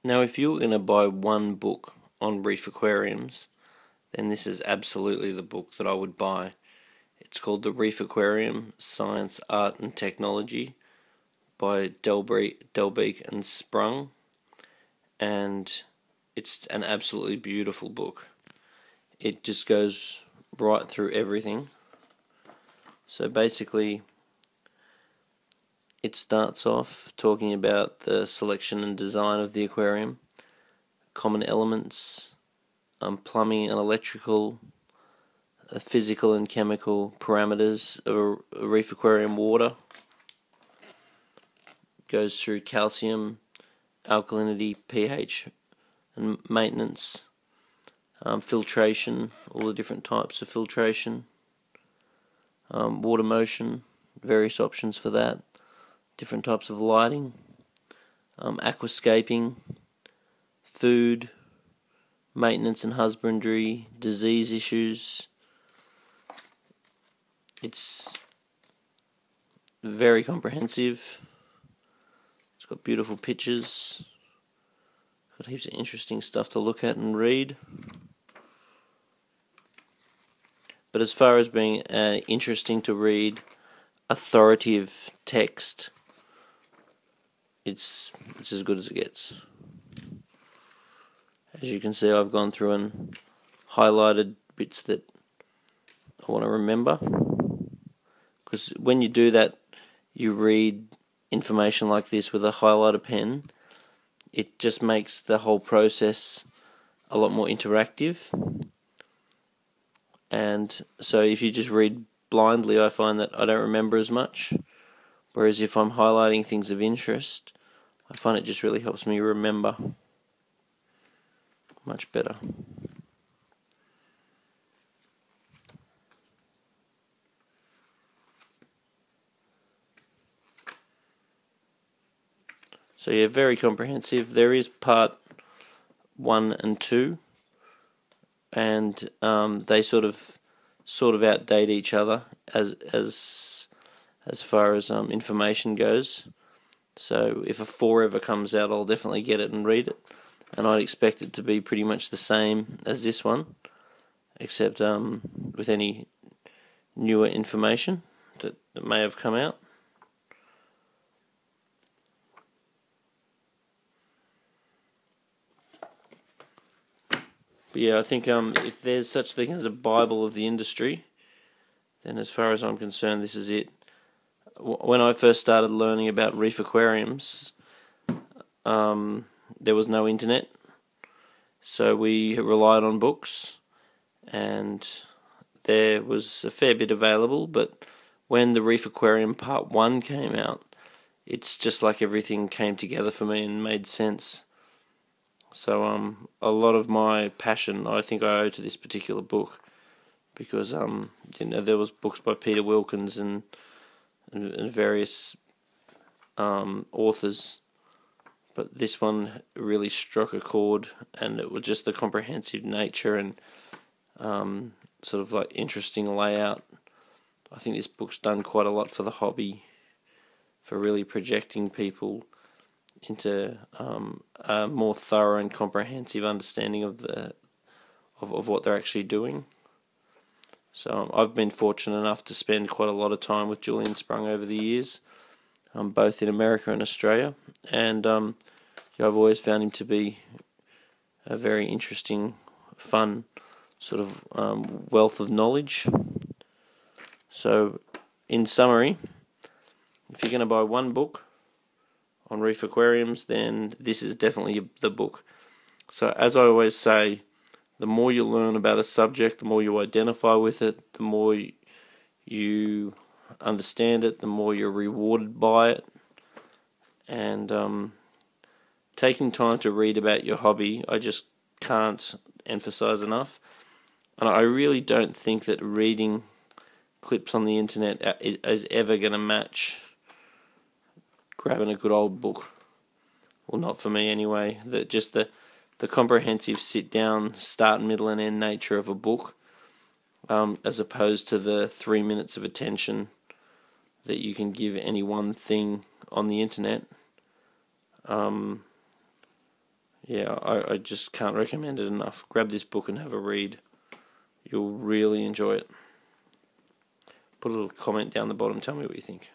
Now, if you were going to buy one book on reef aquariums, then this is absolutely the book that I would buy. It's called The Reef Aquarium, Science, Art and Technology by Delbeek and Sprung, and it's an absolutely beautiful book. It just goes right through everything. So basically, it starts off talking about the selection and design of the aquarium, common elements, plumbing and electrical, physical and chemical parameters of a reef aquarium water. Goes through calcium, alkalinity, pH, and maintenance, filtration, all the different types of filtration, water motion, various options for that, different types of lighting, aquascaping, food, maintenance and husbandry, disease issues. It's very comprehensive. It's got beautiful pictures. Got heaps of interesting stuff to look at and read. But as far as being interesting to read, authoritative text, it's as good as it gets. As you can see, I've gone through and highlighted bits that I want to remember. Because when you do that, you read information like this with a highlighter pen, it just makes the whole process a lot more interactive. And so if you just read blindly, I find that I don't remember as much. Whereas if I'm highlighting things of interest, I find it just really helps me remember much better. So yeah, very comprehensive. There is part 1 and 2, and they sort of outdate each other as far as information goes. So if a 4 ever comes out, I'll definitely get it and read it, and I'd expect it to be pretty much the same as this one, except with any newer information that may have come out. But yeah, I think if there's such thing as a Bible of the industry, then as far as I'm concerned, this is it. When I first started learning about reef aquariums, there was no internet, so we relied on books, and there was a fair bit available, but when the Reef Aquarium Part 1 came out, it's just like everything came together for me and made sense. So a lot of my passion I think I owe to this particular book, because there was books by Peter Wilkins and various authors, but this one really struck a chord, and it was just the comprehensive nature and sort of like interesting layout. I think this book's done quite a lot for the hobby, for really projecting people into a more thorough and comprehensive understanding of what they're actually doing. So I've been fortunate enough to spend quite a lot of time with Julian Sprung over the years, both in America and Australia, and I've always found him to be a very interesting, fun sort of wealth of knowledge. So in summary, if you're going to buy one book on reef aquariums, then this is definitely the book. So as I always say, the more you learn about a subject, the more you identify with it, the more you understand it, the more you're rewarded by it. And taking time to read about your hobby, I just can't emphasize enough. And I really don't think that reading clips on the internet is ever going to match grabbing a good old book. Well, not for me anyway. Just the comprehensive sit-down, start, middle and end nature of a book, as opposed to the 3 minutes of attention that you can give any one thing on the internet. yeah, I just can't recommend it enough. Grab this book and have a read. You'll really enjoy it. Put a little comment down the bottom. Tell me what you think.